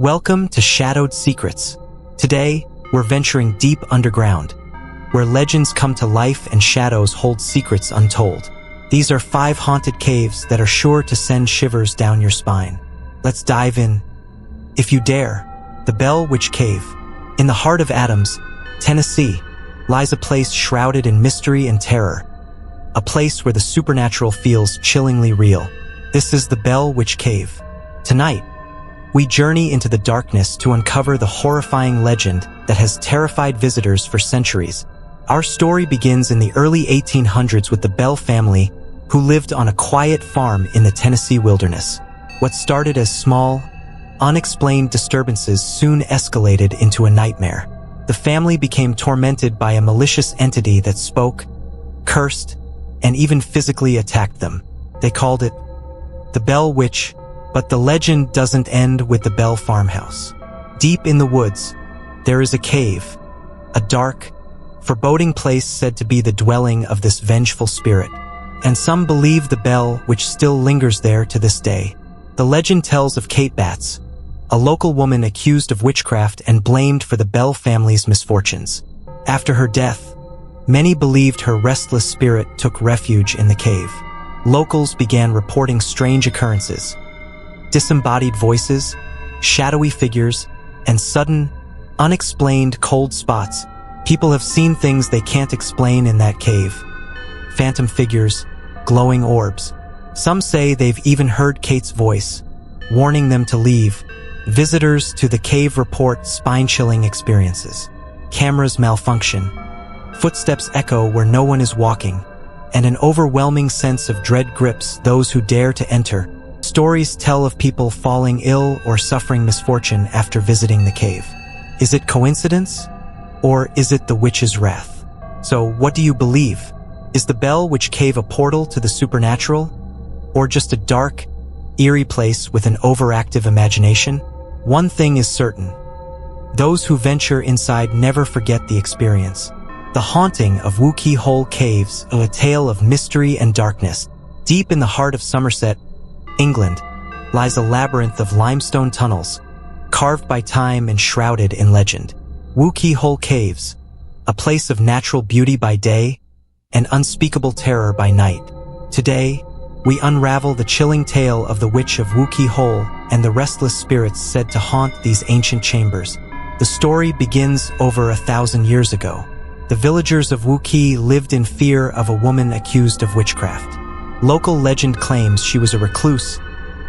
Welcome to Shadowed Secrets. Today, we're venturing deep underground, where legends come to life and shadows hold secrets untold. These are 5 haunted caves that are sure to send shivers down your spine. Let's dive in. If you dare, the Bell Witch Cave. In the heart of Adams, Tennessee, lies a place shrouded in mystery and terror. A place where the supernatural feels chillingly real. This is the Bell Witch Cave. Tonight, we journey into the darkness to uncover the horrifying legend that has terrified visitors for centuries. Our story begins in the early 1800s with the Bell family, who lived on a quiet farm in the Tennessee wilderness. What started as small, unexplained disturbances soon escalated into a nightmare. The family became tormented by a malicious entity that spoke, cursed, and even physically attacked them. They called it the Bell Witch. But the legend doesn't end with the Bell farmhouse. Deep in the woods, there is a cave, a dark, foreboding place said to be the dwelling of this vengeful spirit. And some believe the Bell Witch still lingers there to this day. The legend tells of Kate Batts, a local woman accused of witchcraft and blamed for the Bell family's misfortunes. After her death, many believed her restless spirit took refuge in the cave. Locals began reporting strange occurrences. Disembodied voices, shadowy figures, and sudden, unexplained cold spots. People have seen things they can't explain in that cave. Phantom figures, glowing orbs. Some say they've even heard Kate's voice, warning them to leave. Visitors to the cave report spine-chilling experiences. Cameras malfunction. Footsteps echo where no one is walking, and an overwhelming sense of dread grips those who dare to enter. Stories tell of people falling ill or suffering misfortune after visiting the cave. Is it coincidence? Or is it the witch's wrath? So what do you believe? Is the Bell Witch Cave a portal to the supernatural? Or just a dark, eerie place with an overactive imagination? One thing is certain. Those who venture inside never forget the experience. The haunting of Wookey Hole Caves, a tale of mystery and darkness. Deep in the heart of Somerset, England, lies a labyrinth of limestone tunnels, carved by time and shrouded in legend. Wookey Hole Caves, a place of natural beauty by day and unspeakable terror by night. Today, we unravel the chilling tale of the Witch of Wookey Hole and the restless spirits said to haunt these ancient chambers. The story begins over 1,000 years ago. The villagers of Wookey lived in fear of a woman accused of witchcraft. Local legend claims she was a recluse,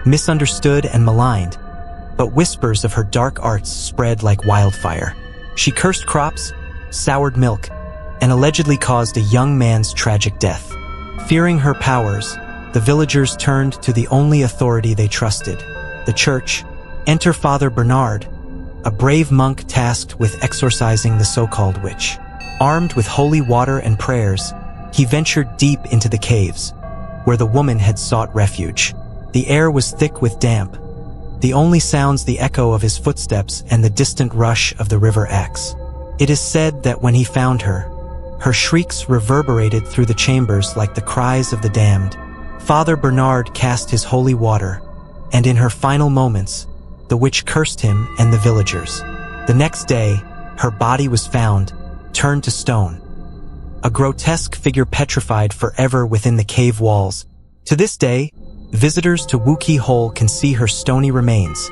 misunderstood and maligned, but whispers of her dark arts spread like wildfire. She cursed crops, soured milk, and allegedly caused a young man's tragic death. Fearing her powers, the villagers turned to the only authority they trusted, the church. Enter Father Bernard, a brave monk tasked with exorcising the so-called witch. Armed with holy water and prayers, he ventured deep into the caves, where the woman had sought refuge. The air was thick with damp, the only sounds the echo of his footsteps and the distant rush of the River Exe. It is said that when he found her, her shrieks reverberated through the chambers like the cries of the damned. Father Bernard cast his holy water, and in her final moments, the witch cursed him and the villagers. The next day, her body was found, turned to stone. A grotesque figure petrified forever within the cave walls. To this day, visitors to Wookey Hole can see her stony remains,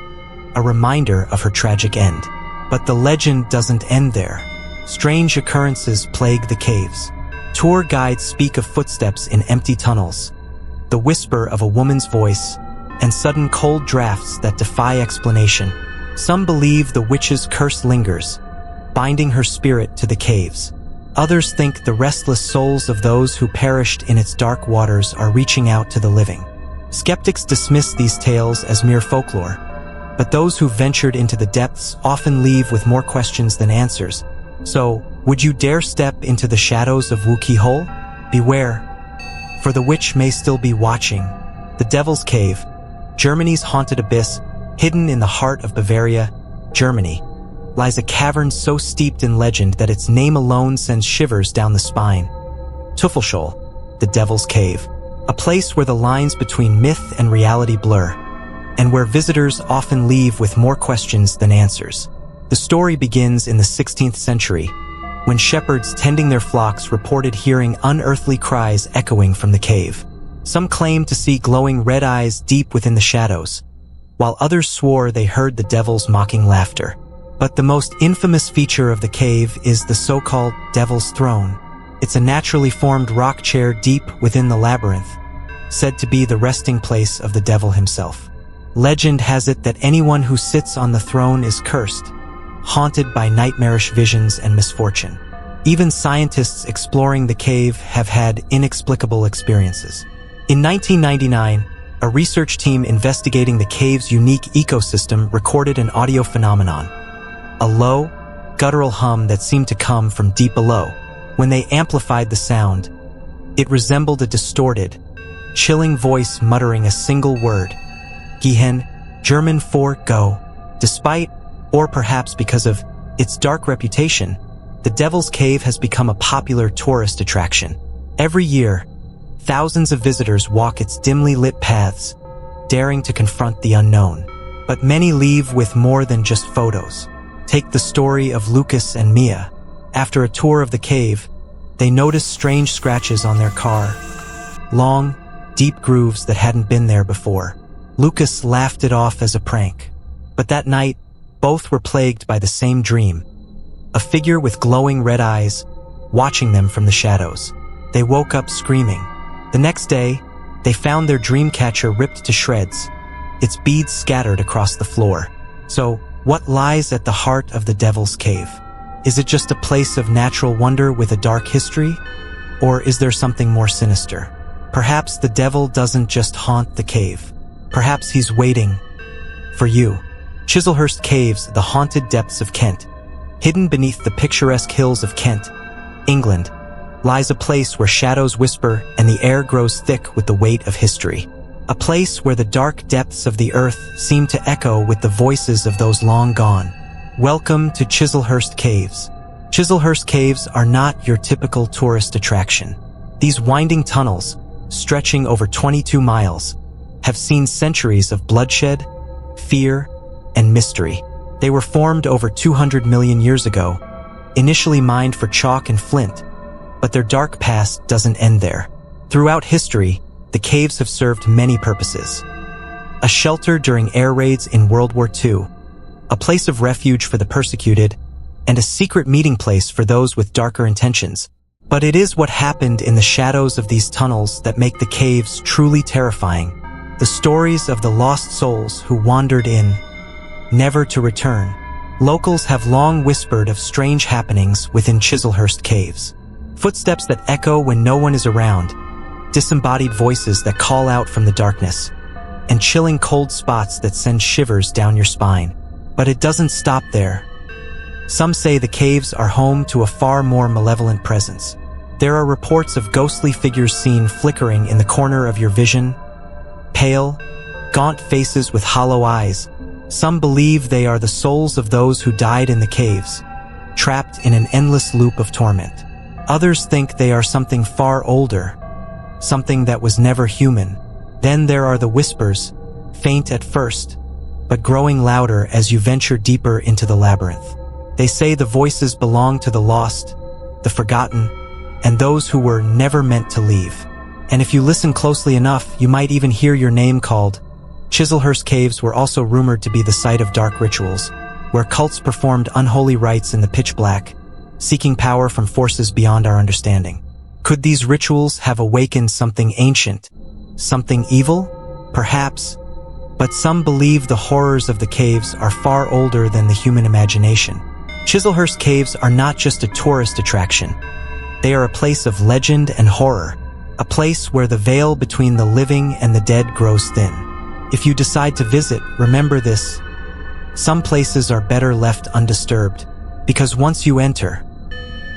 a reminder of her tragic end. But the legend doesn't end there. Strange occurrences plague the caves. Tour guides speak of footsteps in empty tunnels, the whisper of a woman's voice, and sudden cold drafts that defy explanation. Some believe the witch's curse lingers, binding her spirit to the caves. Others think the restless souls of those who perished in its dark waters are reaching out to the living. Skeptics dismiss these tales as mere folklore, but those who ventured into the depths often leave with more questions than answers. So, would you dare step into the shadows of Wookey Hole? Beware, for the witch may still be watching. The Devil's Cave, Germany's haunted abyss, hidden in the heart of Bavaria, Germany, lies a cavern so steeped in legend that its name alone sends shivers down the spine. Teufelshohl, the Devil's Cave, a place where the lines between myth and reality blur. and where visitors often leave with more questions than answers. The story begins in the 16th century, when shepherds tending their flocks reported hearing unearthly cries echoing from the cave. Some claimed to see glowing red eyes deep within the shadows, while others swore they heard the devil's mocking laughter. But the most infamous feature of the cave is the so-called Devil's Throne. It's a naturally formed rock chair deep within the labyrinth, said to be the resting place of the devil himself. Legend has it that anyone who sits on the throne is cursed, haunted by nightmarish visions and misfortune. Even scientists exploring the cave have had inexplicable experiences. In 1999, a research team investigating the cave's unique ecosystem recorded an audio phenomenon, a low, guttural hum that seemed to come from deep below. When they amplified the sound, it resembled a distorted, chilling voice muttering a single word, Gehen, German for go. Despite, or perhaps because of, its dark reputation, the Devil's Cave has become a popular tourist attraction. Every year, thousands of visitors walk its dimly lit paths, daring to confront the unknown. But many leave with more than just photos. Take the story of Lucas and Mia. After a tour of the cave, they noticed strange scratches on their car, long, deep grooves that hadn't been there before. Lucas laughed it off as a prank. But that night, both were plagued by the same dream, a figure with glowing red eyes, watching them from the shadows. They woke up screaming. The next day, they found their dream catcher ripped to shreds, its beads scattered across the floor. So, what lies at the heart of the Devil's Cave? Is it just a place of natural wonder with a dark history? Or is there something more sinister? Perhaps the devil doesn't just haunt the cave. Perhaps he's waiting for you. Chislehurst Caves, the haunted depths of Kent. Hidden beneath the picturesque hills of Kent, England, lies a place where shadows whisper and the air grows thick with the weight of history. A place where the dark depths of the earth seem to echo with the voices of those long gone. Welcome to Chislehurst Caves. Chislehurst Caves are not your typical tourist attraction. These winding tunnels, stretching over 22 miles, have seen centuries of bloodshed, fear, and mystery. They were formed over 200 million years ago, initially mined for chalk and flint, but their dark past doesn't end there. Throughout history, the caves have served many purposes. A shelter during air raids in World War II, a place of refuge for the persecuted, and a secret meeting place for those with darker intentions. But it is what happened in the shadows of these tunnels that make the caves truly terrifying. The stories of the lost souls who wandered in, never to return. Locals have long whispered of strange happenings within Chislehurst Caves. Footsteps that echo when no one is around, disembodied voices that call out from the darkness, and chilling cold spots that send shivers down your spine. But it doesn't stop there. Some say the caves are home to a far more malevolent presence. There are reports of ghostly figures seen flickering in the corner of your vision, pale, gaunt faces with hollow eyes. Some believe they are the souls of those who died in the caves, trapped in an endless loop of torment. Others think they are something far older, something that was never human. Then there are the whispers, faint at first, but growing louder as you venture deeper into the labyrinth. They say the voices belong to the lost, the forgotten, and those who were never meant to leave. And if you listen closely enough, you might even hear your name called. Chislehurst Caves were also rumored to be the site of dark rituals, where cults performed unholy rites in the pitch black, seeking power from forces beyond our understanding. Could these rituals have awakened something ancient, something evil? Perhaps, but some believe the horrors of the caves are far older than the human imagination. Chislehurst Caves are not just a tourist attraction. They are a place of legend and horror, a place where the veil between the living and the dead grows thin. If you decide to visit, remember this. Some places are better left undisturbed, because once you enter,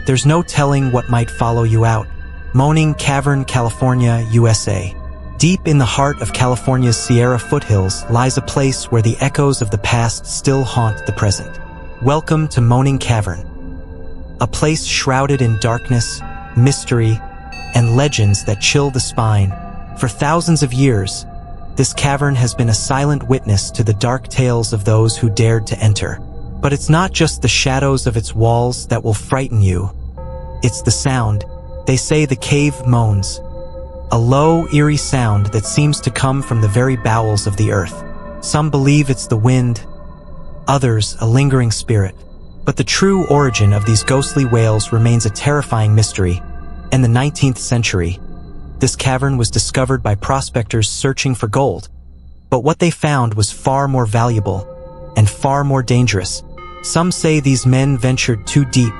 there's no telling what might follow you out. Moaning Cavern, California, USA. Deep in the heart of California's Sierra foothills lies a place where the echoes of the past still haunt the present. Welcome to Moaning Cavern, a place shrouded in darkness, mystery, and legends that chill the spine. For thousands of years, This cavern has been a silent witness to the dark tales of those who dared to enter. But it's not just the shadows of its walls that will frighten you. It's the sound. They say the cave moans. A low, eerie sound that seems to come from the very bowels of the earth. Some believe it's the wind, others a lingering spirit. But the true origin of these ghostly wails remains a terrifying mystery. In the 19th century, this cavern was discovered by prospectors searching for gold. But what they found was far more valuable and far more dangerous. Some say these men ventured too deep,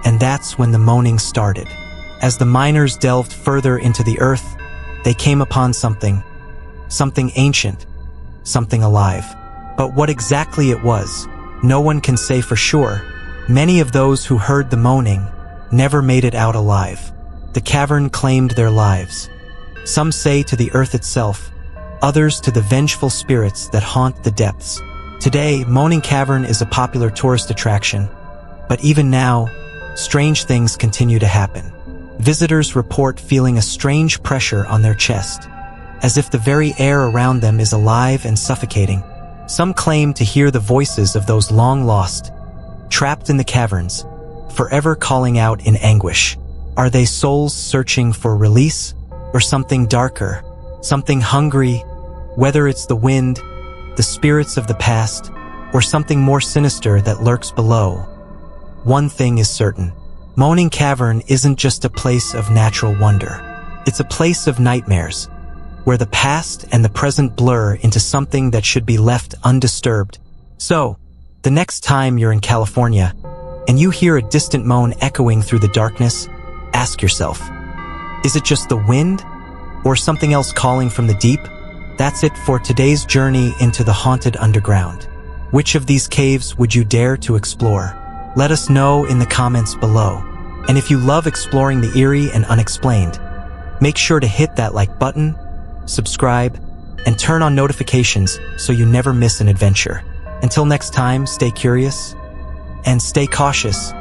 and that's when the moaning started. As the miners delved further into the earth, they came upon something ancient, something alive. But what exactly it was, no one can say for sure. Many of those who heard the moaning never made it out alive. The cavern claimed their lives. Some say to the earth itself, others to the vengeful spirits that haunt the depths. Today, Moaning Cavern is a popular tourist attraction, but even now, strange things continue to happen. Visitors report feeling a strange pressure on their chest, as if the very air around them is alive and suffocating. Some claim to hear the voices of those long lost, trapped in the caverns, forever calling out in anguish. Are they souls searching for release, or something darker, something hungry, whether it's the wind, the spirits of the past, or something more sinister that lurks below? One thing is certain. Moaning Cavern isn't just a place of natural wonder. It's a place of nightmares, where the past and the present blur into something that should be left undisturbed. So, the next time you're in California, and you hear a distant moan echoing through the darkness, ask yourself, is it just the wind, or something else calling from the deep? That's it for today's journey into the haunted underground. Which of these caves would you dare to explore? Let us know in the comments below. And if you love exploring the eerie and unexplained, make sure to hit that like button, subscribe, and turn on notifications so you never miss an adventure. Until next time, stay curious and stay cautious.